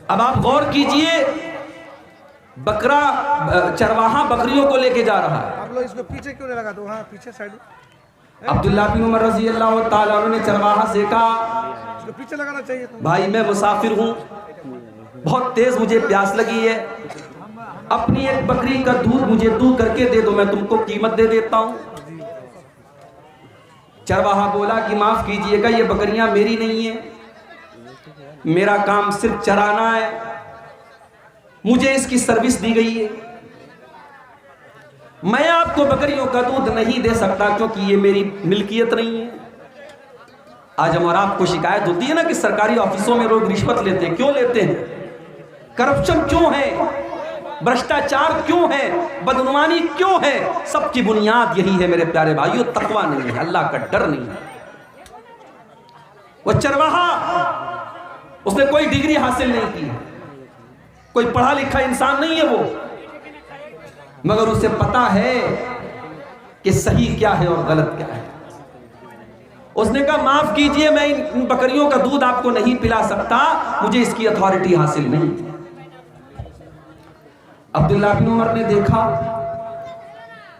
اب آپ غور کیجئے، بکرا چرواہا بکریوں کو لے کے جا رہا ہے. آپ لوگ اس کو پیچھے کیوں نہیں لگاتے؟ وہاں پیچھے سائڈ عبداللہ بن عمر رضی اللہ تعالیٰ عنہ نے چرواہا سے کہا اس کو پیچھے لگانا چاہیے تھا. بھائی میں مسافر ہوں، بہت تیز مجھے پیاس لگی ہے، اپنی ایک بکری کا دودھ مجھے دودھ کر کے دے دو، میں تم کو قیمت دے دیتا ہوں. چرواہا بولا کہ معاف کیجئے گا، یہ بکریاں میری نہیں ہیں، میرا کام صرف چرانا ہے، مجھے اس کی سروس دی گئی ہے، میں آپ کو بکریوں کا دودھ نہیں دے سکتا کیونکہ یہ میری ملکیت نہیں ہے. آج ہم اور آپ کو شکایت ہوتی ہے نا کہ سرکاری آفیسوں میں لوگ رشوت لیتے ہیں. کیوں لیتے ہیں؟ کرپشن کیوں ہے؟ بھرشٹاچار کیوں ہے؟ بدعنوانی کیوں ہے؟ سب کی بنیاد یہی ہے میرے پیارے بھائیو، تقوی نہیں ہے، اللہ کا ڈر نہیں ہے. وہ چرواہا، اس نے کوئی ڈگری حاصل نہیں کی، کوئی پڑھا لکھا انسان نہیں ہے وہ، مگر اسے پتا ہے کہ صحیح کیا ہے اور غلط کیا ہے. اس نے کہا معاف کیجئے، میں ان بکریوں کا دودھ آپ کو نہیں پلا سکتا، مجھے اس کی اتھارٹی حاصل نہیں. عبداللہ بن عمر نے دیکھا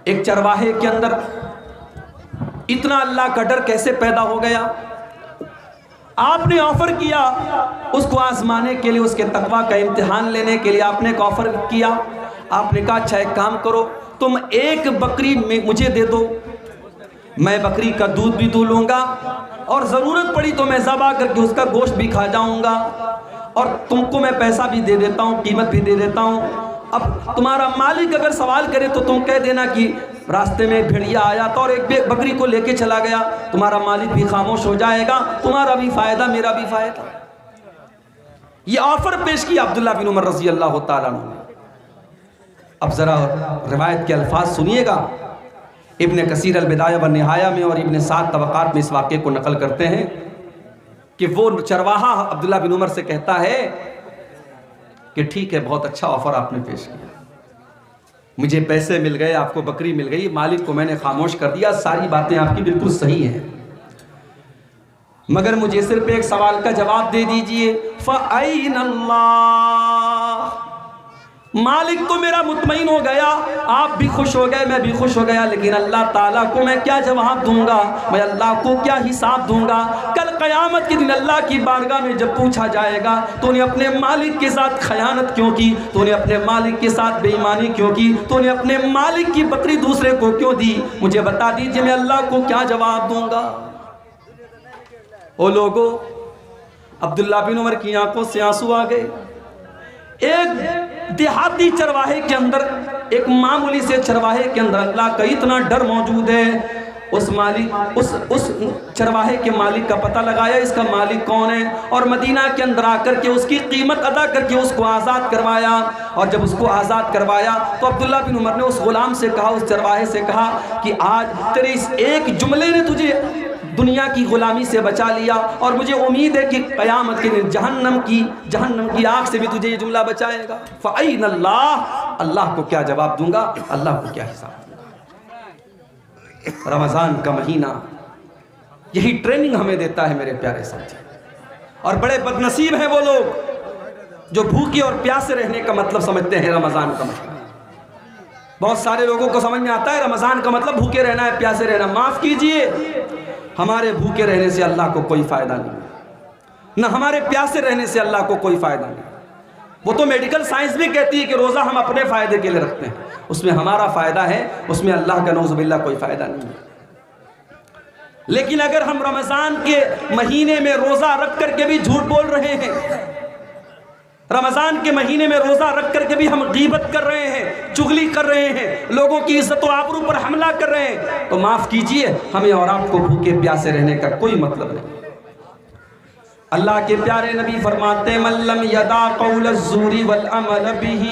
ایک چرواہے کے اندر اتنا اللہ کا ڈر کیسے پیدا ہو گیا. آپ نے آفر کیا اس کو آزمانے کے لیے، اس کے تقوی کا امتحان لینے کے لیے آپ نے ایک آفر کیا. آپ نے کہا اچھا ایک کام کرو، تم ایک بکری مجھے دے دو، میں بکری کا دودھ بھی دو لوں گا اور ضرورت پڑی تو میں ذبح کر کے اس کا گوشت بھی کھا جاؤں گا، اور تم کو میں پیسہ بھی دے دیتا ہوں، قیمت بھی دے دیتا ہوں. اب تمہارا مالک اگر سوال کرے تو تم کہہ دینا کہ راستے میں بھیڑیا آیا تھا اور ایک بکری کو لے کے چلا گیا. تمہارا مالک بھی خاموش ہو جائے گا، تمہارا بھی فائدہ میرا بھی فائدہ. یہ آفر پیش کیا عبداللہ بن عمر رضی اللہ تعالیٰ عنہ نے. اب ذرا روایت کے الفاظ سنیے گا. ابن کثیر البدایہ والنہایہ میں اور ابن سعد طبقات میں اس واقعے کو نقل کرتے ہیں کہ وہ چرواہا عبداللہ بن عمر سے کہتا ہے کہ ٹھیک ہے، بہت اچھا آفر آپ نے پیش کیا، مجھے پیسے مل گئے، آپ کو بکری مل گئی، مالک کو میں نے خاموش کر دیا، ساری باتیں آپ کی بالکل صحیح ہیں، مگر مجھے صرف ایک سوال کا جواب دے دیجئے. فَأَيْنَ اللَّهُ، مالک تو میرا مطمئن ہو گیا، آپ بھی خوش ہو گئے، میں بھی خوش ہو گیا، لیکن اللہ تعالیٰ کو میں کیا جواب دوں گا؟ میں اللہ کو کیا حساب دوں گا؟ کل قیامت کے دن اللہ کی بارگاہ میں جب پوچھا جائے گا تو نے اپنے مالک کے ساتھ خیانت کیوں کی، تو نے اپنے مالک کے ساتھ بے ایمانی کیوں کی، تو نے اپنے مالک کی بکری دوسرے کو کیوں دی؟ مجھے بتا دیجئے میں اللہ کو کیا جواب دوں گا؟ او لوگو، عبداللہ بن عمر کی آنکھوں سے آنسو آ گئے. ایک دیہاتی چرواہے کے اندر، ایک معمولی سے چرواہے کے اندر اللہ کا اتنا ڈر موجود ہے. اس چرواہے کے مالک کا پتہ لگایا، اس کا مالک کون ہے، اور مدینہ کے اندر آ کر کے اس کی قیمت ادا کر کے اس کو آزاد کروایا. اور جب اس کو آزاد کروایا تو عبداللہ بن عمر نے اس غلام سے کہا، اس چرواہے سے کہا کہ آج تیرے اس ایک جملے نے تجھے دنیا کی غلامی سے بچا لیا، اور مجھے امید ہے کہ قیامت کے دن جہنم کی آگ سے بھی تجھے یہ جملہ بچائے گا. فَأَيْنَ اللَّهُ، اللہ کو کیا جواب دوں گا، اللہ کو کیا حساب دوں گا. رمضان کا مہینہ یہی ٹریننگ ہمیں دیتا ہے میرے پیارے ساتھی. اور بڑے بدنصیب ہیں وہ لوگ جو بھوکے اور پیاسے رہنے کا مطلب سمجھتے ہیں رمضان کا مطلب. بہت سارے لوگوں کو سمجھ میں آتا ہے رمضان کا مطلب بھوکے رہنا ہے، پیاسے رہنا. معاف کیجئے، ہمارے بھوکے رہنے سے اللہ کو کوئی فائدہ نہیں، نہ ہمارے پیاسے رہنے سے اللہ کو کوئی فائدہ نہیں. وہ تو میڈیکل سائنس بھی کہتی ہے کہ روزہ ہم اپنے فائدے کے لیے رکھتے ہیں، اس میں ہمارا فائدہ ہے، اس میں اللہ کا نعوذ باللہ کوئی فائدہ نہیں ہے. لیکن اگر ہم رمضان کے مہینے میں روزہ رکھ کر کے بھی جھوٹ بول رہے ہیں، رمضان کے مہینے میں روزہ رکھ کر کے بھی ہم غیبت کر رہے ہیں، چغلی کر رہے ہیں، لوگوں کی عزت و آبرو پر حملہ کر رہے ہیں، تو معاف کیجئے، ہمیں اور آپ کو بھوکے پیاسے رہنے کا کوئی مطلب نہیں. اللہ کے پیارے نبی فرماتے ہیں من لم یدع قول الزور والعمل به،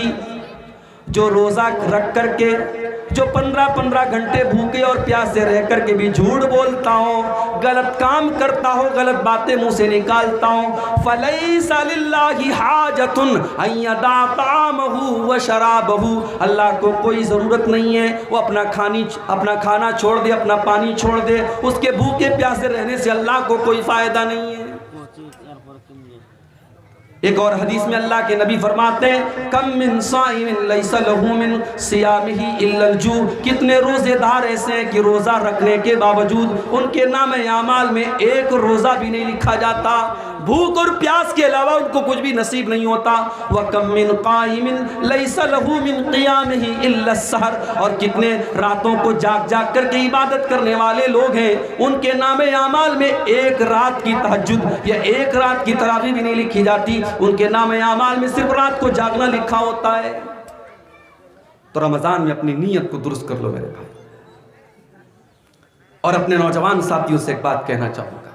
جو روزہ رکھ کر کے، جو 15 گھنٹے بھوکے اور پیاسے رہ کر کے بھی جھوٹ بولتا ہو، غلط کام کرتا ہو، غلط باتیں منہ سے نکالتا ہو، فَلَيْسَ لِلَّهِ حَاجَةٌ أَن يَدَعَ طَعَامَهُ وَشَرَابَهُ، اللہ کو کوئی ضرورت نہیں ہے وہ اپنا کھانا چھوڑ دے، اپنا پانی چھوڑ دے، اس کے بھوکے پیاسے رہنے سے اللہ کو کوئی فائدہ نہیں ہے. ایک اور حدیث میں اللہ کے نبی فرماتے ہیں کم من صائم لیس لہ من صیامہ الا الجوع، کتنے روزے دار ایسے ہیں کہ روزہ رکھنے کے باوجود ان کے نام اعمال میں ایک روزہ بھی نہیں لکھا جاتا، بھوک اور پیاس کے علاوہ ان کو کچھ بھی نصیب نہیں ہوتا۔ وَكَم مِّن قَائِمٍ لَيْسَ لَهُ مِن قِيَامِهِ إِلَّا السَّحَرُ، اور کتنے راتوں کو جاگ جاگ کر کے عبادت کرنے والے لوگ ہیں ان کے نام اعمال میں ایک رات کی تہجد یا ایک رات کی تراویح بھی نہیں لکھی جاتی، ان کے نام اعمال میں صرف رات کو جاگنا لکھا ہوتا ہے۔ تو رمضان میں اپنی نیت کو درست کر لو میرے بھائی، اور اپنے نوجوان ساتھیوں سے ایک بات کہنا چاہوں گا،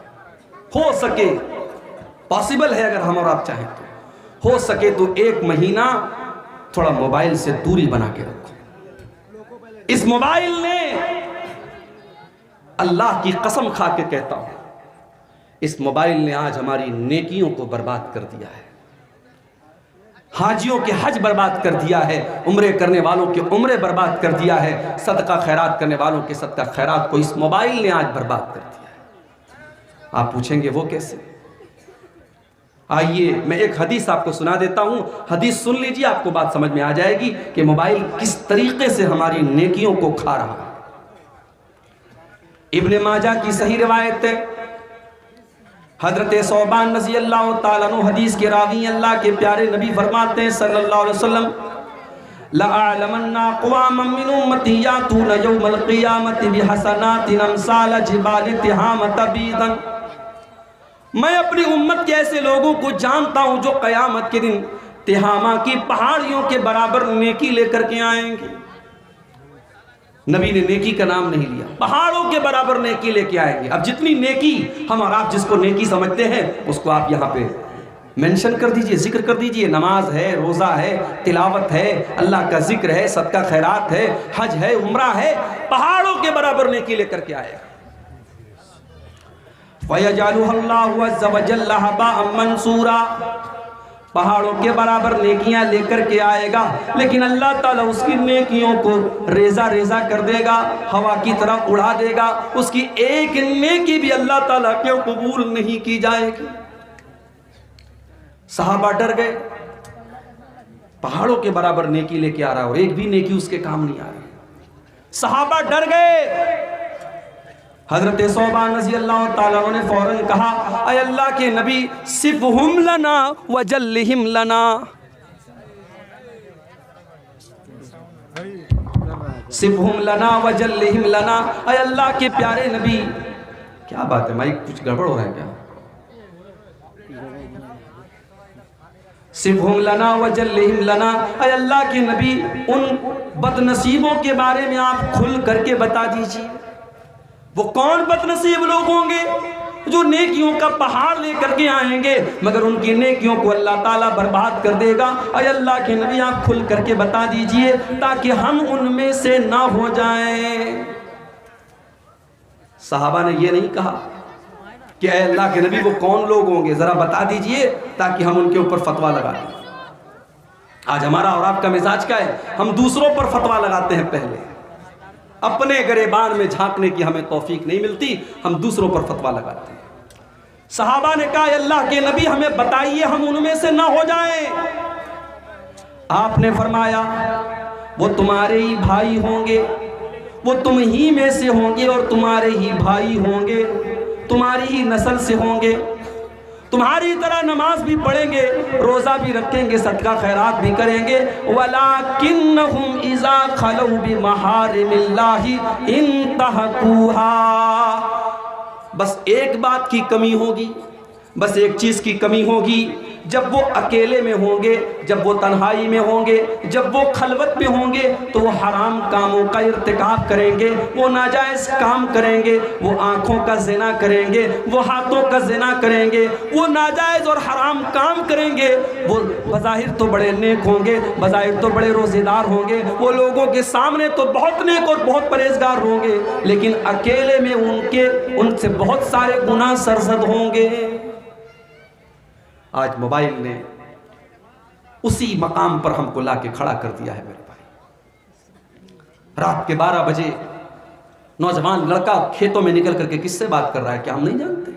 ہو سکے پاسبل ہے اگر ہم اور آپ چاہیں تو ہو سکے تو ایک مہینہ تھوڑا موبائل سے دوری بنا کے رکھو۔ اس موبائل نے، اللہ کی قسم کھا کے کہتا ہوں، اس موبائل نے آج ہماری نیکیوں کو برباد کر دیا ہے، حاجیوں کے حج برباد کر دیا ہے، عمرے کرنے والوں کے عمرے برباد کر دیا ہے، صدقہ خیرات کرنے والوں کے صدقہ خیرات کو اس موبائل نے آج برباد کر دیا ہے۔ آپ پوچھیں گے وہ کیسے؟ آئیے میں ایک حدیث آپ کو سنا دیتا ہوں، حدیث سن لیجیے، آپ کو بات سمجھ میں آ جائے گی کہ موبائل کس طریقے سے ہماری نیکیوں کو کھا رہا ہے۔ ابن ماجہ کی صحیح روایت ہے، حضرت ثوبان رضی اللہ تعالیٰ عنہ حدیث کے راوی، اللہ کے پیارے نبی فرماتے ہیں صلی اللہ علیہ وسلم لَأَعْلَمَنَّ أَقْوَامًا مِّنْ أُمَّتِي يَأْتُونَ يَوْمَ الْقِيَامَةِ بِحَسَنَاتٍ أَمْثَالَ جِبَالِ تِهَامَةَ بِيضًا، میں اپنی امت کے ایسے لوگوں کو جانتا ہوں جو قیامت کے دن تہامہ کی پہاڑیوں کے برابر نیکی لے کر کے آئیں گے۔ نبی نے نیکی کا نام نہیں لیا، پہاڑوں کے برابر نیکی لے کے آئیں گے۔ اب جتنی نیکی ہم اور آپ جس کو نیکی سمجھتے ہیں اس کو آپ یہاں پہ مینشن کر دیجئے، ذکر کر دیجئے، نماز ہے، روزہ ہے، تلاوت ہے، اللہ کا ذکر ہے، صدقہ خیرات ہے، حج ہے، عمرہ ہے، پہاڑوں کے برابر نیکی لے کر کے آئے گا۔ وَيَجْعَلُهَا اللَّهُ عَزَّ وَجَلَّ هَبَاءً مَنْثُورًا، پہاڑوں کے برابر نیکیاں لے کر کے آئے گا، لیکن اللہ تعالیٰ اس کی نیکیوں کو ریزہ ریزہ کر دے گا، ہوا کی طرح اڑا دے گا، اس کی ایک نیکی بھی اللہ تعالیٰ کے قبول نہیں کی جائے گی۔ صحابہ ڈر گئے، پہاڑوں کے برابر نیکی لے کے آ رہا ہے اور ایک بھی نیکی اس کے کام نہیں آ رہی۔ صحابہ ڈر گئے، حضرت ثوبان رضی اللہ تعالیٰ عنہ نے فوراً کہا اے اللہ کے نبی صفہم لنا وجلہم لنا، صفہم لنا وجلہم لنا، اے اللہ کے پیارے نبی، کیا بات ہے مائک کچھ گڑبڑ ہو رہا ہے کیا؟ صفہم لنا وجلہم لنا، اے اللہ کے نبی ان بد نصیبوں کے بارے میں آپ کھل کر کے بتا دیجیے، وہ کون بد نصیب لوگ ہوں گے جو نیکیوں کا پہاڑ لے کر کے آئیں گے مگر ان کی نیکیوں کو اللہ تعالیٰ برباد کر دے گا۔ اے اللہ کے نبی آپ کھل کر کے بتا دیجئے تاکہ ہم ان میں سے نہ ہو جائیں۔ صحابہ نے یہ نہیں کہا کہ اے اللہ کے نبی وہ کون لوگ ہوں گے، ذرا بتا دیجئے تاکہ ہم ان کے اوپر فتویٰ لگا دیں۔ آج ہمارا اور آپ کا مزاج کیا ہے؟ ہم دوسروں پر فتویٰ لگاتے ہیں، پہلے اپنے گریبان میں جھانکنے کی ہمیں توفیق نہیں ملتی، ہم دوسروں پر فتویٰ لگاتے ہیں۔ صحابہ نے کہا اے اللہ کے نبی ہمیں بتائیے ہم ان میں سے نہ ہو جائیں۔ آپ نے فرمایا وہ تمہارے ہی بھائی ہوں گے، وہ تم ہی میں سے ہوں گے اور تمہارے ہی بھائی ہوں گے، تمہاری ہی نسل سے ہوں گے، تمہاری طرح نماز بھی پڑھیں گے، روزہ بھی رکھیں گے، صدقہ خیرات بھی کریں گے، وَلَكِنَّهُمْ إِذَا خَلَوْا بِمَحَارِمِ اللَّهِ انْتَهَكُوهَا، بس ایک بات کی کمی ہوگی، بس ایک چیز کی کمی ہوگی، جب وہ اکیلے میں ہوں گے، جب وہ تنہائی میں ہوں گے، جب وہ خلوت میں ہوں گے تو وہ حرام کاموں کا ارتکاب کریں گے، وہ ناجائز کام کریں گے، وہ آنکھوں کا زنا کریں گے، وہ ہاتھوں کا زنا کریں گے، وہ ناجائز اور حرام کام کریں گے۔ وہ بظاہر تو بڑے نیک ہوں گے، بظاہر تو بڑے روزے دار ہوں گے، وہ لوگوں کے سامنے تو بہت نیک اور بہت پرہیزگار ہوں گے، لیکن اکیلے میں ان سے بہت سارے گناہ سرزد ہوں گے۔ آج موبائل نے اسی مقام پر ہم کو لا کے کھڑا کر دیا ہے میرے بھائی۔ رات کے 12 بجے نوجوان لڑکا کھیتوں میں نکل کر کے کس سے بات کر رہا ہے کیا ہم نہیں جانتے؟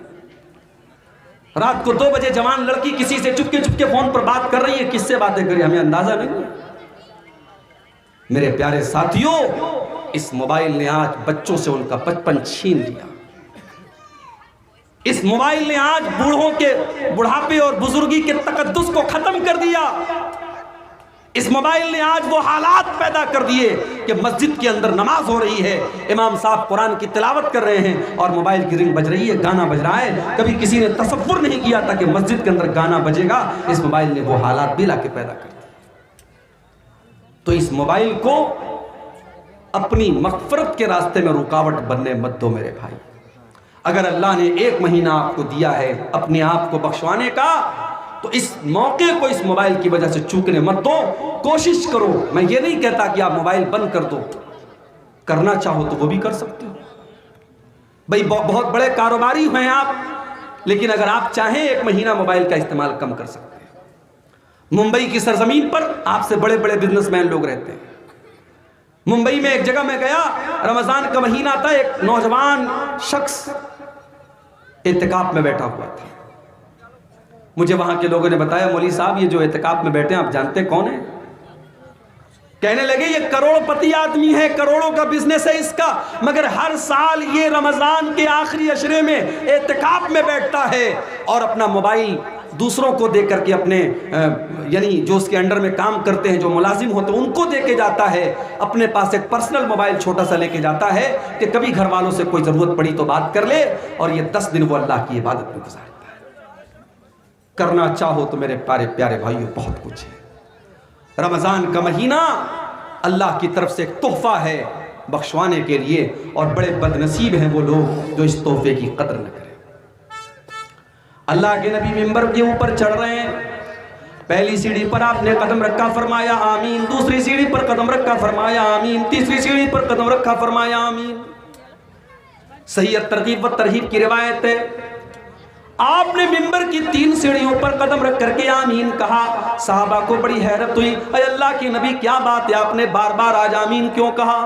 رات کو 2 بجے جوان لڑکی کسی سے چپکے فون پر بات کر رہی ہے، کس سے باتیں کر رہی ہے ہمیں اندازہ نہیں ہے۔ میرے پیارے ساتھیوں، اس موبائل نے آج بچوں سے ان کا بچپن چھین لیا۔ اس موبائل نے آج بوڑھوں کے بڑھاپے اور بزرگی کے تقدس کو ختم کر دیا۔ اس موبائل نے آج وہ حالات پیدا کر دیے کہ مسجد کے اندر نماز ہو رہی ہے، امام صاحب قرآن کی تلاوت کر رہے ہیں اور موبائل کی رنگ بج رہی ہے، گانا بج رہا ہے۔ کبھی کسی نے تصور نہیں کیا تھا کہ مسجد کے اندر گانا بجے گا۔ اس موبائل نے وہ حالات بھی لا کے پیدا کر دیے۔ تو اس موبائل کو اپنی مغفرت کے راستے میں رکاوٹ بننے مت دو میرے بھائی۔ اگر اللہ نے 1 مہینہ آپ کو دیا ہے اپنے آپ کو بخشوانے کا، تو اس موقع کو اس موبائل کی وجہ سے چوکنے مت دو۔ کوشش کرو، میں یہ نہیں کہتا کہ آپ موبائل بند کر دو، کرنا چاہو تو وہ بھی کر سکتے ہو بھائی، بہت بڑے کاروباری ہیں آپ، لیکن اگر آپ چاہیں 1 مہینہ موبائل کا استعمال کم کر سکتے ہیں۔ ممبئی کی سرزمین پر آپ سے بڑے بڑے بزنس مین لوگ رہتے ہیں۔ ممبئی میں ایک جگہ میں گیا، رمضان کا مہینہ تھا، ایک نوجوان شخص اعتکاف میں بیٹھا ہوا تھا۔ مجھے وہاں کے لوگوں نے بتایا، مولوی صاحب یہ جو اعتکاف میں بیٹھے ہیں آپ جانتے کون ہیں؟ کہنے لگے یہ کروڑ پتی آدمی ہے، کروڑوں کا بزنس ہے اس کا، مگر ہر سال یہ رمضان کے آخری عشرے میں اعتکاف میں بیٹھتا ہے اور اپنا موبائل دوسروں کو دے کر کے اپنے یعنی جو اس کے انڈر میں کام کرتے ہیں، جو ملازم ہوتے ہیں، ان کو دے کے جاتا ہے۔ اپنے پاس ایک پرسنل موبائل چھوٹا سا لے کے جاتا ہے کہ کبھی گھر والوں سے کوئی ضرورت پڑی تو بات کر لے، اور یہ 10 دن وہ اللہ کی عبادت میں گزارتا ہے۔ کرنا چاہو تو میرے پیارے بھائیوں بہت کچھ ہے۔ رمضان کا مہینہ اللہ کی طرف سے ایک تحفہ ہے بخشوانے کے لیے، اور بڑے بد نصیب ہیں وہ لوگ جو اس تحفے کی قدر نہ کریں۔ اللہ کے نبی منبر کے اوپر چڑھ رہے ہیں، پہلی سیڑھی پر آپ نے قدم رکھا، فرمایا آمین، دوسری سیڑھی پر قدم رکھا، فرمایا آمین، تیسری سیڑھی پر قدم رکھا، فرمایا آمین۔ صحیح ترغیب و ترہیب کی روایت ہے، آپ نے منبر کی 3 سیڑھیوں پر قدم رکھ کر کے آمین کہا۔ صحابہ کو بڑی حیرت ہوئی، اے اللہ کے نبی کیا بات ہے، آپ نے بار بار آج آمین کیوں کہا؟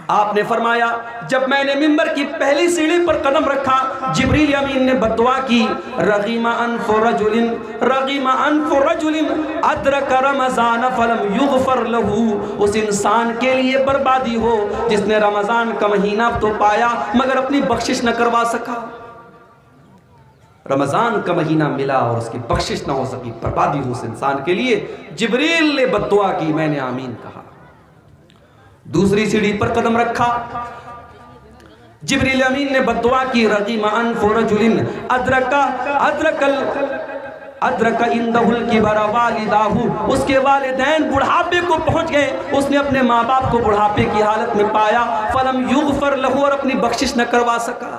آپ نے فرمایا جب میں نے منبر کی پہلی سیڑھی پر قدم رکھا، جبریل امین نے بددعا کی، رغیم انف رجل ادرک رمضان فلم یغفر له، اس انسان کے لیے بربادی ہو جس نے رمضان کا مہینہ تو پایا مگر اپنی بخشش نہ کروا سکا۔ رمضان کا مہینہ ملا اور اس کی بخشش نہ ہو سکی، بربادی ہو اس انسان کے لیے۔ جبریل نے بددعا کی، میں نے آمین کہا۔ دوسری سیڑھی پر قدم رکھا، جبریل امین نے بددعا کی، رغیم انف رجل ادرک عندہ الکبر والداہ، اس کے والدین بڑھاپے کو پہنچ گئے، اس نے اپنے ماں باپ کو بڑھاپے کی حالت میں پایا، فلم یغفر لہ، اور اپنی بخشش نہ کروا سکا۔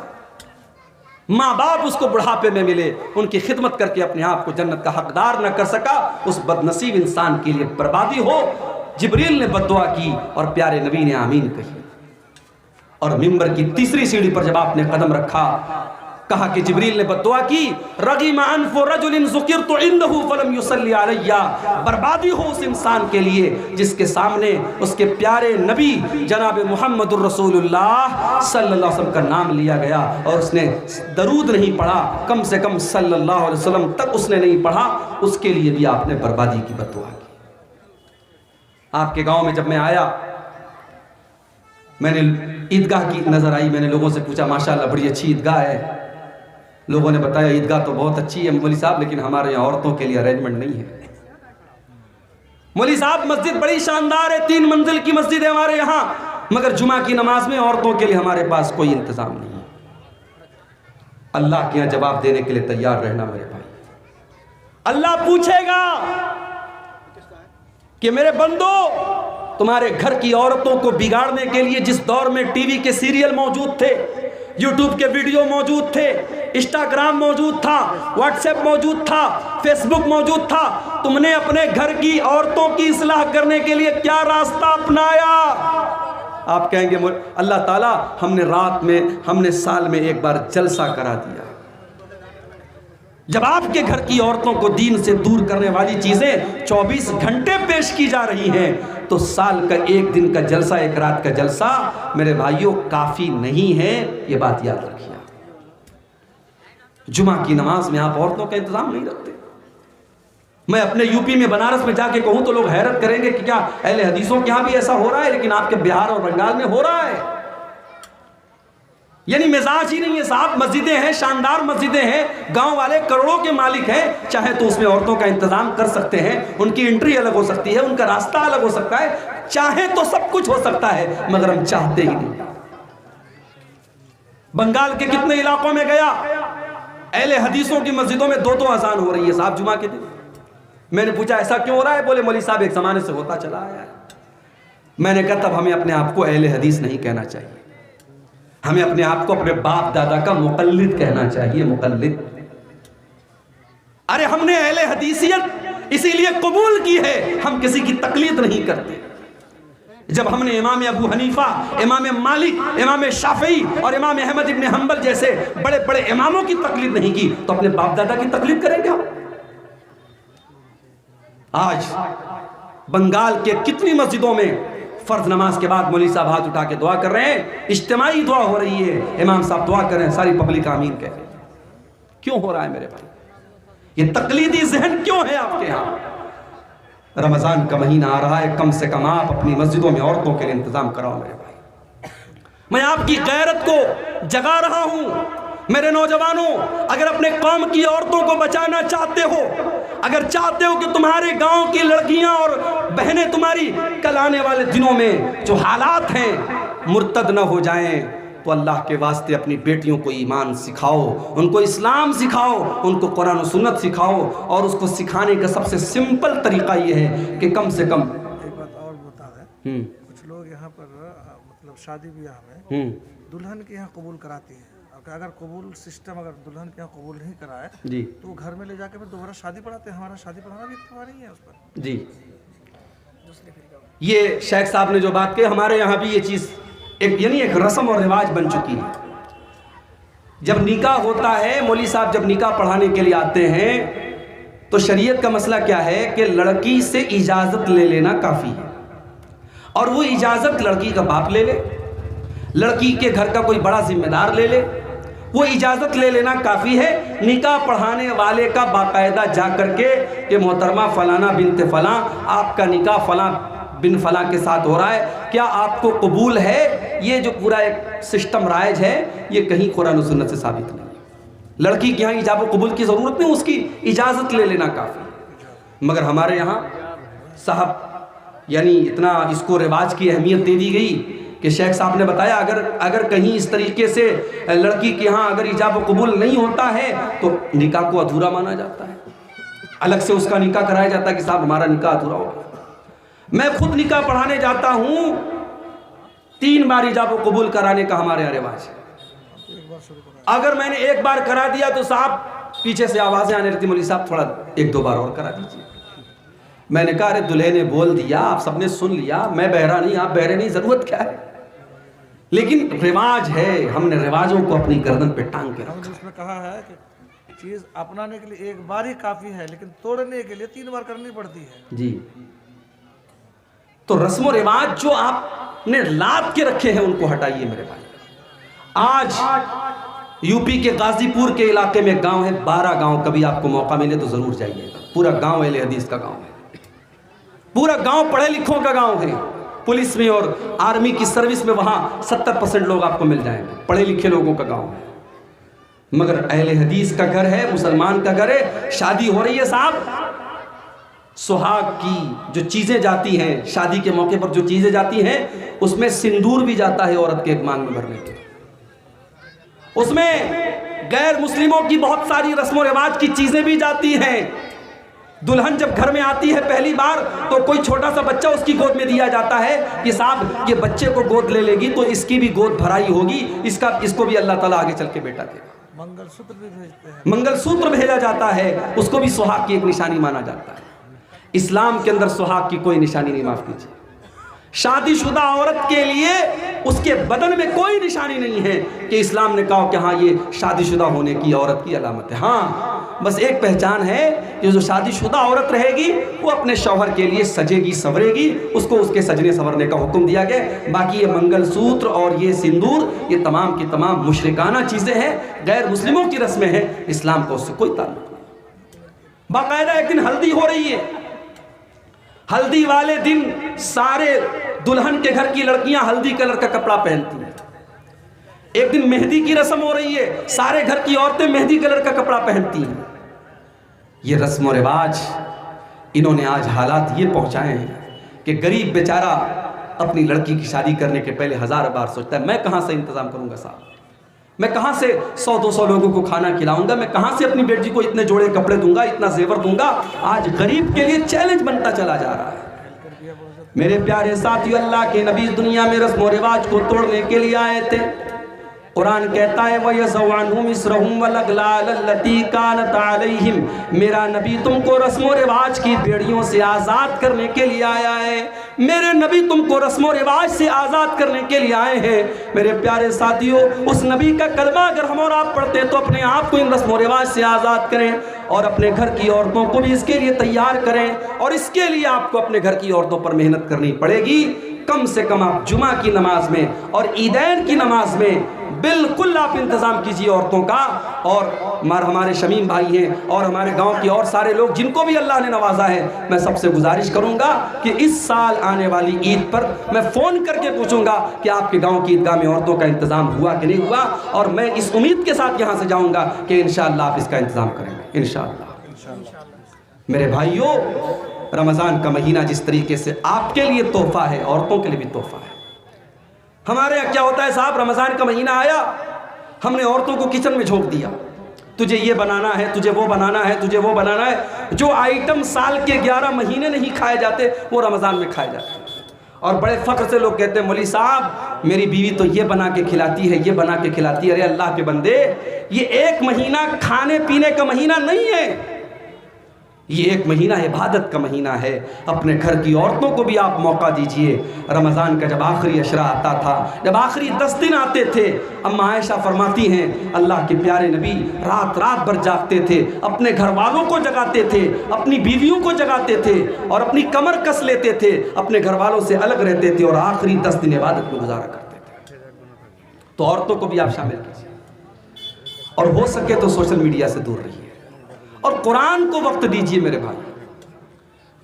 ماں باپ اس کو بڑھاپے میں ملے، ان کی خدمت کر کے اپنے آپ کو جنت کا حقدار نہ کر سکا، اس بد نصیب انسان کے لیے بربادی ہو۔ جبریل نے بددعا کی اور پیارے نبی نے آمین کہی۔ اور منبر کی تیسری سیڑھی پر جب آپ نے قدم رکھا، کہا کہ جبریل نے بددعا کی، رغیم انف رجل ذکرت عنہ فلم یصلی علیہ، بربادی ہو اس انسان کے لیے جس کے سامنے اس کے پیارے نبی جناب محمد الرسول اللہ صلی اللہ علیہ وسلم کا نام لیا گیا اور اس نے درود نہیں پڑھا، کم سے کم صلی اللہ علیہ وسلم تک اس نے نہیں پڑھا، اس کے لیے بھی آپ نے بربادی کی بددعا کی۔ آپ کے گاؤں میں جب میں آیا، میں نے عیدگاہ کی نظر آئی، میں نے لوگوں سے پوچھا ماشاءاللہ بڑی اچھی عیدگاہ ہے، لوگوں نے بتایا عیدگاہ تو بہت اچھی ہے مولوی صاحب، لیکن ہمارے یہاں عورتوں کے لیے ارینجمنٹ نہیں ہے۔ مولوی صاحب مسجد بڑی شاندار ہے، 3 منزل کی مسجد ہے ہمارے یہاں، مگر جمعہ کی نماز میں عورتوں کے لیے ہمارے پاس کوئی انتظام نہیں ہے۔ اللہ کے یہاں جواب دینے کے لیے تیار رہنا میرے بھائی۔ اللہ پوچھے گا کہ میرے بندو، تمہارے گھر کی عورتوں کو بگاڑنے کے لیے جس دور میں ٹی وی کے سیریل موجود تھے، یوٹیوب کے ویڈیو موجود تھے، انسٹاگرام موجود تھا، واٹس ایپ موجود تھا، فیس بک موجود تھا، تم نے اپنے گھر کی عورتوں کی اصلاح کرنے کے لیے کیا راستہ اپنایا؟ آپ کہیں گے اللہ تعالیٰ ہم نے سال میں ایک بار جلسہ کرا دیا۔ جب آپ کے گھر کی عورتوں کو دین سے دور کرنے والی چیزیں 24 گھنٹے پیش کی جا رہی ہیں تو سال کا 1 دن کا جلسہ، 1 رات کا جلسہ میرے بھائیوں کافی نہیں ہے، یہ بات یاد رکھیے۔ جمعہ کی نماز میں آپ عورتوں کا انتظام نہیں رکھتے. میں اپنے یو پی میں بنارس میں جا کے کہوں تو لوگ حیرت کریں گے کہ کیا اہل حدیثوں کے یہاں بھی ایسا ہو رہا ہے، لیکن آپ کے بہار اور بنگال میں ہو رہا ہے. یعنی مزاج ہی نہیں ہے صاحب. مسجدیں ہیں، شاندار مسجدیں ہیں، گاؤں والے کروڑوں کے مالک ہیں، چاہے تو اس میں عورتوں کا انتظام کر سکتے ہیں. ان کی انٹری الگ ہو سکتی ہے، ان کا راستہ الگ ہو سکتا ہے، چاہے تو سب کچھ ہو سکتا ہے، مگر ہم چاہتے ہی نہیں. بنگال کے کتنے علاقوں میں گیا، اہل حدیثوں کی مسجدوں میں 2 اذان ہو رہی ہے صاحب جمعہ کے دن. میں نے پوچھا ایسا کیوں ہو رہا ہے؟ بولے مولوی صاحب ایک زمانے سے ہوتا چلا آیا ہے. میں نے کہا تب ہمیں اپنے آپ کو اہل حدیث نہیں کہنا چاہیے، ہمیں اپنے آپ کو اپنے باپ دادا کا مقلد کہنا چاہیے. مقلد. ارے ہم نے اہل حدیثیت اسی لیے قبول کی ہے، ہم کسی کی تقلید نہیں کرتے. جب ہم نے امام ابو حنیفہ، امام مالک، امام شافعی اور امام احمد ابن حنبل جیسے بڑے بڑے اماموں کی تقلید نہیں کی تو اپنے باپ دادا کی تقلید کریں گے ہم؟ آج بنگال کے کتنی مسجدوں میں فرض نماز کے بعد مولوی صاحب ہاتھ اٹھا کے دعا کر رہے ہیں، اجتماعی دعا ہو رہی ہے، امام صاحب دعا کر رہے ہیں، ساری پبلک آمین کہہ رہے ہیں. کیوں ہو رہا ہے میرے بھائی؟ یہ تقلیدی ذہن کیوں ہے آپ کے ہاں؟ رمضان کا مہینہ آ رہا ہے، کم سے کم آپ اپنی مسجدوں میں عورتوں کے لیے انتظام کراؤ میرے بھائی. میں آپ کی غیرت کو جگا رہا ہوں. میرے نوجوانوں، اگر اپنے قوم کی عورتوں کو بچانا چاہتے ہو، اگر چاہتے ہو کہ تمہارے گاؤں کی لڑکیاں اور بہنیں تمہاری کل آنے والے دنوں میں جو حالات ہیں مرتد نہ ہو جائیں، تو اللہ کے واسطے اپنی بیٹیوں کو ایمان سکھاؤ، ان کو اسلام سکھاؤ، ان کو قرآن و سنت سکھاؤ. اور اس کو سکھانے کا سب سے سمپل طریقہ یہ ہے کہ کم سے کم ایک بات اور بتا دیں، کچھ لوگ یہاں پر مطلب شادی بیاہ میں دلہن کے یہاں قبول کراتی ہیں، اگر قبول سسٹم اگر دلہن کے یہاں قبول نہیں کرائے جی تو گھر میں لے جا کے پھر دوبارہ شادی پڑھاتے ہیں. ہمارا شادی پڑھانا بھی اتفاق نہیں ہے اس پر. جی یہ شیخ صاحب نے جو بات کہی، ہمارے یہاں بھی یہ چیز ایک رسم اور رواج بن چکی ہے. جب نکاح ہوتا ہے، مولوی صاحب جب نکاح پڑھانے کے لیے آتے ہیں تو شریعت کا مسئلہ کیا ہے کہ لڑکی سے اجازت لے لینا کافی ہے، اور وہ اجازت لڑکی کا باپ لے لے، لڑکی کے گھر کا کوئی بڑا ذمہ دار لے لے، وہ اجازت لے لینا کافی ہے. نکاح پڑھانے والے کا باقاعدہ جا کر کے کہ محترمہ فلانا بنت فلاں، آپ کا نکاح فلاں بن فلاں کے ساتھ ہو رہا ہے، کیا آپ کو قبول ہے؟ یہ جو پورا ایک سسٹم رائج ہے، یہ کہیں قرآن و سنت سے ثابت نہیں ہے. لڑکی کے یہاں ایجاب و قبول کی ضرورت نہیں، اس کی اجازت لے لینا کافی. مگر ہمارے یہاں صاحب یعنی اتنا اس کو رواج کی اہمیت دے دی گئی کہ شیخ صاحب نے بتایا اگر کہیں اس طریقے سے لڑکی کے ہاں اگر ایجاب و قبول نہیں ہوتا ہے تو نکاح کو ادھورا مانا جاتا ہے، الگ سے اس کا نکاح کرایا جاتا ہے کہ صاحب ہمارا نکاح ادھورا ہو گیا. میں خود نکاح پڑھانے جاتا ہوں، 3 بار ایجاب و قبول کرانے کا ہمارے یہاں رواج ہے. اگر میں نے 1 بار کرا دیا تو صاحب پیچھے سے آوازیں آنے رہتی، مولوی صاحب تھوڑا 1-2 بار اور کرا دیجیے. میں نے کہا ارے دلہے نے بول دیا، آپ سب نے سن لیا، میں بہرا نہیں، آپ بہرے نہیں، ضرورت کیا ہے؟ لیکن رواج ہے، ہم نے رواجوں کو اپنی گردن پہ ٹانگ کے رکھا. اس میں کہا ہے کہ چیز اپنانے کے لیے 1 بار ہی کافی ہے، لیکن توڑنے کے لیے 3 بار کرنی پڑتی ہے. جی تو رسم و رواج جو آپ نے لاد کے رکھے ہیں ان کو ہٹائیے میرے بھائی. آج یو پی کے غازی پور کے علاقے میں گاؤں ہے، 12 گاؤں، کبھی آپ کو موقع ملے تو ضرور جائیے گا. پورا گاؤں اہل حدیث کا گاؤں ہے، پورا گاؤں پڑھے لکھوں کا گاؤں ہے. پولیس میں اور آرمی کی سروس میں وہاں 70% لوگ آپ کو مل جائیں گے، پڑھے لکھے لوگوں کا گاؤں ہے. مگر اہل حدیث کا گھر ہے، مسلمان کا گھر ہے. شادی ہو رہی ہے صاحب، سہاگ کی جو چیزیں جاتی ہیں، شادی کے موقع پر جو چیزیں جاتی ہیں، اس میں سندور بھی جاتا ہے عورت کے مانگ میں بھرنے کے. اس میں غیر مسلموں کی بہت ساری رسم و رواج کی چیزیں بھی جاتی ہیں. دلہن جب گھر میں آتی ہے پہلی بار تو کوئی چھوٹا سا بچہ اس کی گود میں دیا جاتا ہے کہ صاحب یہ بچے کو گود لے لے گی تو اس کی بھی گود بھرائی ہوگی، اس کو بھی اللہ تعالیٰ آگے چل کے بیٹا دے گا. منگل سوتر بھی بھیجتے ہیں، منگل سوتر بھیجا جاتا ہے، اس کو بھی سہاگ کی ایک نشانی مانا جاتا ہے. اسلام کے اندر سہاگ کی کوئی نشانی نہیں، معاف کیجیے. شادی شدہ عورت کے لیے اس کے بدن میں کوئی نشانی نہیں ہے کہ اسلام نے کہا کہ ہاں یہ شادی شدہ ہونے کی عورت کی علامت ہے. ہاں بس ایک پہچان ہے کہ جو شادی شدہ عورت رہے گی وہ اپنے شوہر کے لیے سجے گی سنورے گی، اس کو اس کے سجنے سنورنے کا حکم دیا گیا۔ باقی یہ منگل سوتر اور یہ سندور یہ تمام کی تمام مشرکانہ چیزیں ہیں، غیر مسلموں کی رسمیں ہیں، اسلام کو اس سے کوئی تعلق نہیں۔ باقاعدہ ایک دن ہلدی ہو رہی ہے، ہلدی والے دن سارے دلہن کے گھر کی لڑکیاں ہلدی کلر کا کپڑا پہنتی ہیں۔ ایک دن مہندی کی رسم ہو رہی ہے، سارے گھر کی عورتیں مہندی کلر کا کپڑا پہنتی ہیں۔ یہ رسم و رواج انہوں نے آج حالات یہ پہنچائے ہیں کہ غریب بیچارہ اپنی لڑکی کی شادی کرنے کے پہلے 1000 بار سوچتا ہے میں کہاں سے انتظام کروں گا صاحب، میں کہاں سے 100-200 لوگوں کو کھانا کھلاؤں گا، میں کہاں سے اپنی بیٹی کو اتنے جوڑے کپڑے دوں گا، اتنا زیور دوں گا۔ آج غریب کے لیے چیلنج بنتا چلا جا رہا ہے۔ میرے پیارے ساتھیو، اللہ کے نبی دنیا میں رسم و رواج کو توڑنے کے لیے آئے تھے۔ قرآن کہتا ہے وَيَضَعُ عَنْهُمْ إِصْرَهُمْ وَالْأَغْلَالَ الَّتِي كَانَتْ عَلَيْهِمْ۔ میرا نبی تم کو رسم و رواج کی بیڑیوں سے آزاد کرنے کے لیے آیا ہے۔ میرے نبی تم کو رسم و رواج سے آزاد کرنے کے لیے آئے ہیں۔ میرے پیارے ساتھیوں، اس نبی کا کلمہ اگر ہم اور آپ پڑھتے تو اپنے آپ کو ان رسم و رواج سے آزاد کریں اور اپنے گھر کی عورتوں کو بھی اس کے لیے تیار کریں، اور اس کے لیے آپ کو اپنے گھر کی عورتوں پر محنت کرنی پڑے گی۔ کم سے کم آپ جمعہ کی نماز میں اور عیدین کی نماز میں بالکل آپ انتظام کیجئے عورتوں کا۔ اور ہمارے شمیم بھائی ہیں اور ہمارے گاؤں کی اور سارے لوگ جن کو بھی اللہ نے نوازا ہے، میں سب سے گزارش کروں گا کہ اس سال آنے والی عید پر میں فون کر کے پوچھوں گا کہ آپ کے گاؤں کی عیدگاہ میں عورتوں کا انتظام ہوا کہ نہیں ہوا، اور میں اس امید کے ساتھ یہاں سے جاؤں گا کہ انشاءاللہ آپ اس کا انتظام کریں گے انشاءاللہ۔ میرے بھائیوں، رمضان کا مہینہ جس طریقے سے آپ کے لیے تحفہ ہے، عورتوں کے لیے بھی تحفہ ہے۔ ہمارے یہاں کیا ہوتا ہے صاحب، رمضان کا مہینہ آیا، ہم نے عورتوں کو کچن میں جھونک دیا، تجھے یہ بنانا ہے، تجھے وہ بنانا ہے، تجھے وہ بنانا ہے۔ جو آئٹم سال کے 11 مہینے نہیں کھائے جاتے وہ رمضان میں کھائے جاتے ہیں، اور بڑے فخر سے لوگ کہتے ہیں مولوی صاحب میری بیوی تو یہ بنا کے کھلاتی ہے، یہ بنا کے کھلاتی ہے۔ ارے اللہ کے بندے، یہ ایک مہینہ کھانے پینے کا مہینہ نہیں ہے، یہ ایک مہینہ عبادت کا مہینہ ہے۔ اپنے گھر کی عورتوں کو بھی آپ موقع دیجئے۔ رمضان کا جب آخری عشرہ آتا تھا، جب آخری 10 دن آتے تھے، اما عائشہ فرماتی ہیں اللہ کے پیارے نبی رات رات بھر جاگتے تھے، اپنے گھر والوں کو جگاتے تھے، اپنی بیویوں کو جگاتے تھے، اور اپنی کمر کس لیتے تھے، اپنے گھر والوں سے الگ رہتے تھے، اور آخری 10 دن عبادت میں گزارا کرتے تھے۔ تو عورتوں کو بھی آپ شامل کیجئے، اور ہو سکے تو سوشل میڈیا سے دور رہیے، اور قرآن کو وقت دیجئے۔ میرے بھائی،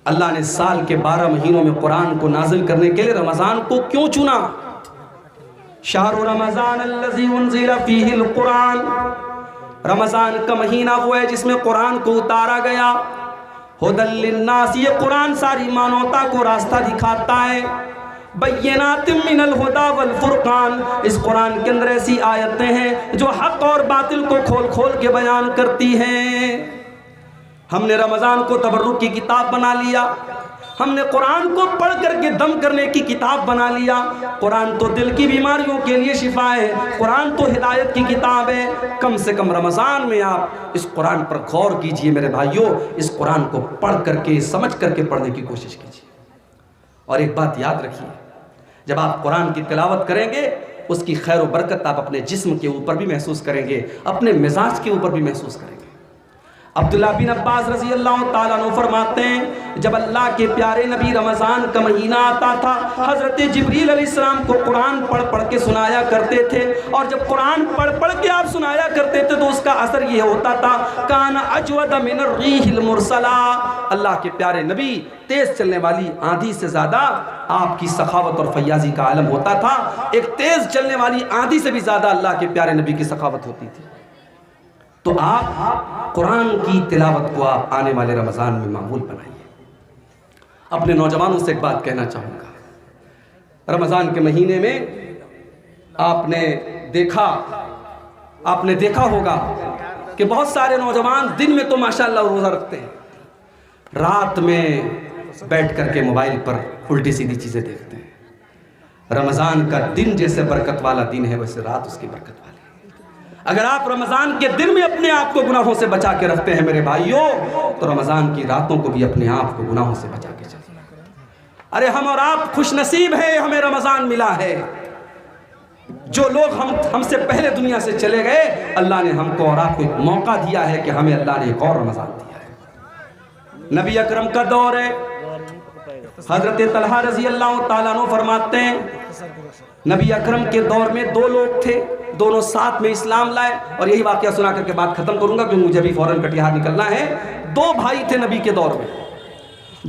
اللہ نے سال کے 12 مہینوں میں قرآن کو نازل کرنے کے لیے رمضان کو کیوں چنا؟ شہر رمضان الذی انزل فیہ القرآن، رمضان کا مہینہ وہ ہے جس میں قرآن کو اتارا گیا۔ ھدی للناس، یہ قرآن ساری مانوتا کو راستہ دکھاتا ہے۔ بینات من الہدی والفرقان، اس قرآن کے اندر ایسی آیتیں ہیں جو حق اور باطل کو کھول کھول کے بیان کرتی ہیں۔ ہم نے رمضان کو تبرک کی کتاب بنا لیا، ہم نے قرآن کو پڑھ کر کے دم کرنے کی کتاب بنا لیا۔ قرآن تو دل کی بیماریوں کے لیے شفا ہے، قرآن تو ہدایت کی کتاب ہے۔ کم سے کم رمضان میں آپ اس قرآن پر غور کیجئے میرے بھائیوں، اس قرآن کو پڑھ کر کے سمجھ کر کے پڑھنے کی کوشش کیجئے۔ اور ایک بات یاد رکھیے، جب آپ قرآن کی تلاوت کریں گے اس کی خیر و برکت آپ اپنے جسم کے اوپر بھی محسوس کریں گے، اپنے مزاج کے اوپر بھی محسوس کریں گے۔ عبداللہ بن عباس رضی اللہ تعالیٰ عنہ فرماتے ہیں جب اللہ کے پیارے نبی رمضان کا مہینہ آتا تھا، حضرت جبریل علیہ السلام کو قرآن پڑھ پڑھ کے سنایا کرتے تھے، اور جب قرآن پڑھ پڑھ کے آپ سنایا کرتے تھے تو اس کا اثر یہ ہوتا تھا کان اجود من الریح المرسلہ، اللہ کے پیارے نبی تیز چلنے والی آندھی سے زیادہ آپ کی سخاوت اور فیاضی کا عالم ہوتا تھا۔ ایک تیز چلنے والی آندھی سے بھی زیادہ اللہ کے پیارے نبی کی سخاوت ہوتی تھی۔ تو آپ قرآن کی تلاوت کو آپ آنے والے رمضان میں معمول بنائیے۔ اپنے نوجوانوں سے ایک بات کہنا چاہوں گا، رمضان کے مہینے میں آپ نے دیکھا ہوگا کہ بہت سارے نوجوان دن میں تو ماشاءاللہ روزہ رکھتے ہیں، رات میں بیٹھ کر کے موبائل پر الٹی سیدھی چیزیں دیکھتے ہیں۔ رمضان کا دن جیسے برکت والا دن ہے ویسے رات اس کی برکت والی ہے۔ اگر آپ رمضان کے دن میں اپنے آپ کو گناہوں سے بچا کے رکھتے ہیں میرے بھائیوں، تو رمضان کی راتوں کو بھی اپنے آپ کو گناہوں سے بچا کے چلیں۔ ارے ہم اور آپ خوش نصیب ہیں، ہمیں رمضان ملا ہے۔ جو لوگ ہم سے پہلے دنیا سے چلے گئے، اللہ نے ہم کو اور آپ کو ایک موقع دیا ہے کہ ہمیں اللہ نے ایک اور رمضان دیا ہے۔ نبی اکرم کا دور ہے، حضرت طلحہ رضی اللہ تعالیٰ عنہ فرماتے ہیں نبی اکرم کے دور میں دو لوگ تھے، دونوں ساتھ میں اسلام لائے، اور یہی واقعہ سنا کر کے بات ختم کروں گا کیونکہ مجھے بھی فوراً کٹیہار نکلنا ہے۔ دو بھائی تھے نبی کے دور میں،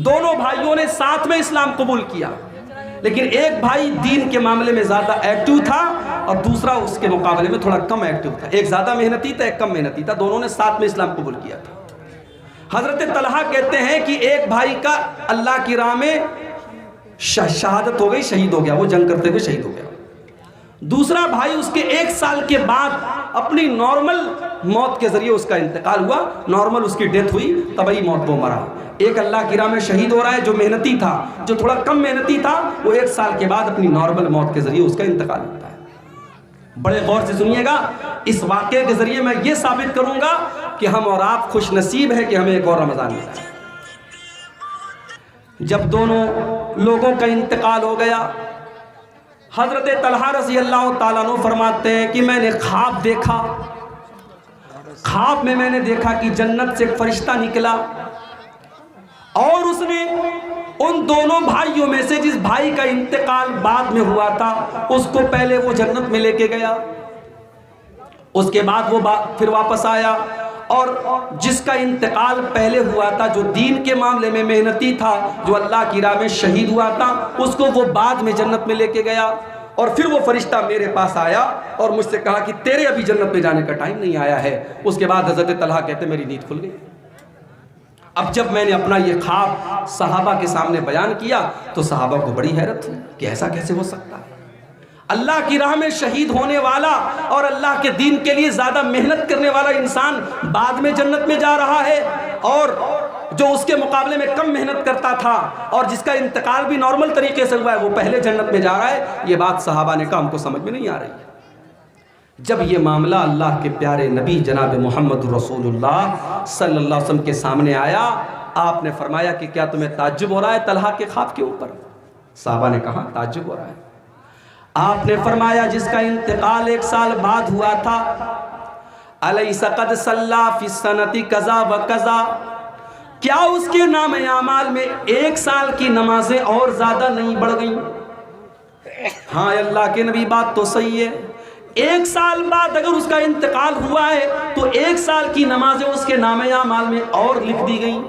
دونوں بھائیوں نے ساتھ میں اسلام قبول کیا، لیکن ایک بھائی دین کے معاملے میں زیادہ ایکٹیو تھا اور دوسرا اس کے مقابلے میں تھوڑا کم ایکٹیو تھا۔ ایک زیادہ محنتی تھا، ایک کم محنتی تھا، دونوں نے ساتھ میں اسلام قبول کیا تھا۔ حضرت طلحہ کہتے ہیں کہ ایک بھائی کا اللہ کی راہ میں شہادت ہو گئی، شہید ہو گیا، وہ جنگ کرتے ہوئے شہید ہو گیا۔ دوسرا بھائی اس کے 1 سال کے بعد اپنی نارمل موت کے ذریعے اس کا انتقال ہوا، نارمل اس کی ڈیتھ ہوئی، طبعی موت وہ مرا۔ ایک اللہ کی راہ میں شہید ہو رہا ہے جو محنتی تھا، جو تھوڑا کم محنتی تھا، وہ 1 سال کے بعد اپنی نارمل موت کے ذریعے اس کا انتقال ہوتا ہے۔ بڑے غور سے سنیے گا، اس واقعے کے ذریعے میں یہ ثابت کروں گا کہ ہم اور آپ خوش نصیب ہیں کہ ہمیں ایک اور رمضان ملا ہے۔ جب دونوں لوگوں کا انتقال ہو گیا، حضرت طلحہ رضی اللہ تعالیٰ عنہ فرماتے ہیں کہ میں نے خواب دیکھا، خواب میں نے دیکھا کہ جنت سے ایک فرشتہ نکلا اور اس نے ان دونوں بھائیوں میں سے جس بھائی کا انتقال بعد میں ہوا تھا اس کو پہلے وہ جنت میں لے کے گیا، اس کے بعد وہ پھر واپس آیا، اور جس کا انتقال پہلے ہوا تھا، جو دین کے معاملے میں محنتی تھا، جو اللہ کی راہ میں شہید ہوا تھا، اس کو وہ بعد میں جنت میں لے کے گیا۔ اور پھر وہ فرشتہ میرے پاس آیا اور مجھ سے کہا کہ تیرے ابھی جنت میں جانے کا ٹائم نہیں آیا ہے۔ اس کے بعد حضرت طلحہ کہتے میری نیند کھل گئی۔ اب جب میں نے اپنا یہ خواب صحابہ کے سامنے بیان کیا تو صحابہ کو بڑی حیرت ہوئی کہ ایسا کیسے ہو سکتا ہے؟ اللہ کی راہ میں شہید ہونے والا اور اللہ کے دین کے لیے زیادہ محنت کرنے والا انسان بعد میں جنت میں جا رہا ہے، اور جو اس کے مقابلے میں کم محنت کرتا تھا اور جس کا انتقال بھی نارمل طریقے سے ہوا ہے وہ پہلے جنت میں جا رہا ہے۔ یہ بات صحابہ نے کہا ہم کو سمجھ میں نہیں آ رہی ہے۔ جب یہ معاملہ اللہ کے پیارے نبی جناب محمد رسول اللہ صلی اللہ علیہ وسلم کے سامنے آیا، آپ نے فرمایا کہ کیا تمہیں تعجب ہو رہا ہے طلحہ کے خواب کے اوپر؟ صحابہ نے کہا تعجب ہو رہا ہے۔ آپ نے فرمایا جس کا انتقال 1 سال بعد ہوا تھا، الیس قد صلی فی السنۃ کذا و کذا، کیا اس کے نام اعمال میں 1 سال کی نمازیں اور زیادہ نہیں بڑھ گئیں؟ ہاں اللہ کے نبی بات تو صحیح ہے، 1 سال بعد اگر اس کا انتقال ہوا ہے تو 1 سال کی نمازیں اس کے نام اعمال میں اور لکھ دی گئیں۔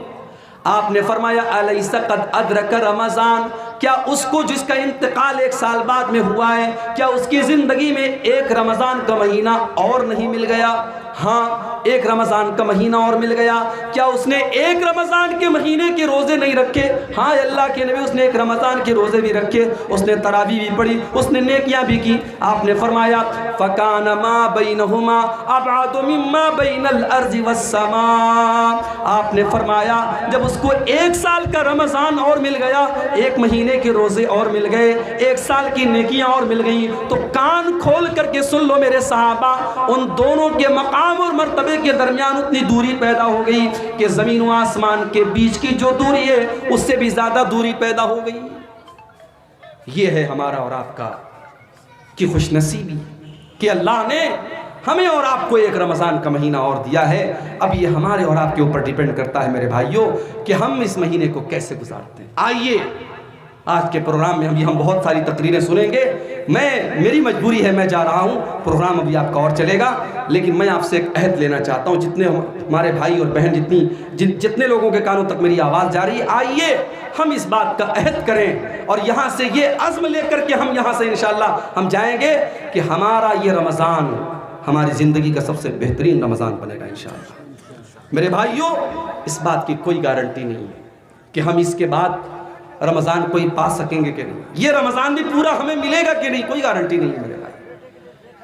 آپ نے فرمایا الیس قد ادرک رمضان، کیا اس کو جس کا انتقال 1 سال بعد میں ہوا ہے، کیا اس کی زندگی میں 1 رمضان کا مہینہ اور نہیں مل گیا؟ ہاں 1 رمضان کا مہینہ اور مل گیا۔ کیا اس نے 1 رمضان کے مہینے کے روزے نہیں رکھے؟ ہاں اللہ کے نبی اس نے 1 رمضان کے روزے بھی رکھے، اس نے تراویح بھی پڑھی، اس نے نیکیاں بھی کی۔ آپ نے فرمایا فکان ما بینہما ابعد مما بین الارض والسماء، آپ نے فرمایا جب اس کو 1 سال کا رمضان اور مل گیا، 1 مہینے کے روزے اور مل گئے، 1 سال کی نیکیاں اور مل گئیں، تو کان کھول کر کے سن لو میرے صحابہ، ان دونوں کے مقام اور مرتبے کے درمیان اتنی دوری پیدا ہو گئی کہ زمین و آسمان کے بیچ کی جو دوری ہے اس سے بھی زیادہ دوری پیدا ہو گئی۔ یہ ہے ہمارا اور آپ کا کی خوش نصیبی کہ اللہ نے ہمیں اور آپ کو 1 رمضان کا مہینہ اور دیا ہے۔ اب یہ ہمارے اور آپ کے اوپر ڈیپینڈ کرتا ہے میرے بھائیوں کہ ہم اس مہینے کو کیسے گزارتے ہیں۔ آئیے آج کے پروگرام میں ہم بہت ساری تقریریں سنیں گے، میری مجبوری ہے میں جا رہا ہوں، پروگرام ابھی آپ کا اور چلے گا، لیکن میں آپ سے ایک عہد لینا چاہتا ہوں، جتنے ہمارے بھائی اور بہن جتنے لوگوں کے کانوں تک میری آواز جا رہی ہے، آئیے ہم اس بات کا عہد کریں اور یہاں سے یہ عزم لے کر کے ہم یہاں سے انشاءاللہ ہم جائیں گے کہ ہمارا یہ رمضان ہماری زندگی کا سب سے بہترین رمضان بنے گا انشاءاللہ۔ میرے بھائیوں اس بات کی کوئی گارنٹی نہیں کہ ہم اس کے بعد رمضان کوئی پا سکیں گے کہ نہیں، یہ رمضان بھی پورا ہمیں ملے گا کہ نہیں، کوئی گارنٹی نہیں ہے میرے بھائی۔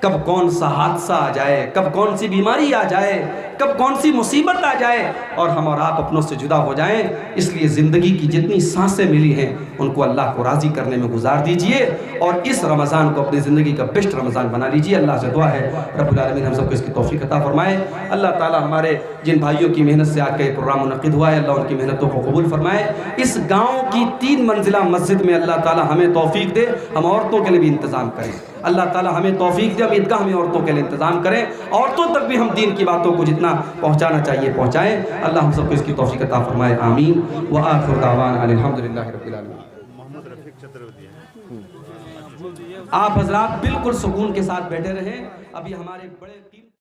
کب کون سا حادثہ آ جائے، کب کون سی بیماری آ جائے، کب کون سی مصیبت آ جائے اور ہم اور آپ اپنوں سے جدا ہو جائیں. اس لیے زندگی کی جتنی سانسیں ملی ہیں ان کو اللہ کو راضی کرنے میں گزار دیجئے اور اس رمضان کو اپنی زندگی کا بیسٹ رمضان بنا لیجئے. اللہ سے دعا ہے رب العالمین ہم سب کو اس کی توفیق عطا فرمائے. اللہ تعالی ہمارے جن بھائیوں کی محنت سے آج کا یہ پروگرام منعقد ہوا ہے اللہ ان کی محنتوں کو قبول فرمائے. اس گاؤں کی 3 منزلہ مسجد میں اللہ تعالی ہمیں توفیق دے, ہم عورتوں کے لیے بھی انتظام کریں. اللہ تعالی ہمیں توفیق دے, ہم عیدگاہ میں عورتوں کے لیے انتظام کریں, عورتوں تک بھی ہم دین کی باتوں کو جتنا پہنچانا چاہیے پہنچائیں. اللہ ہم سب کو اس کی توفیق عطا فرمائے. آمین. وآخر دعوانا الحمدللہ رب العالمین. آپ حضرات بالکل سکون کے ساتھ بیٹھے رہیں. ابھی ہمارے بڑے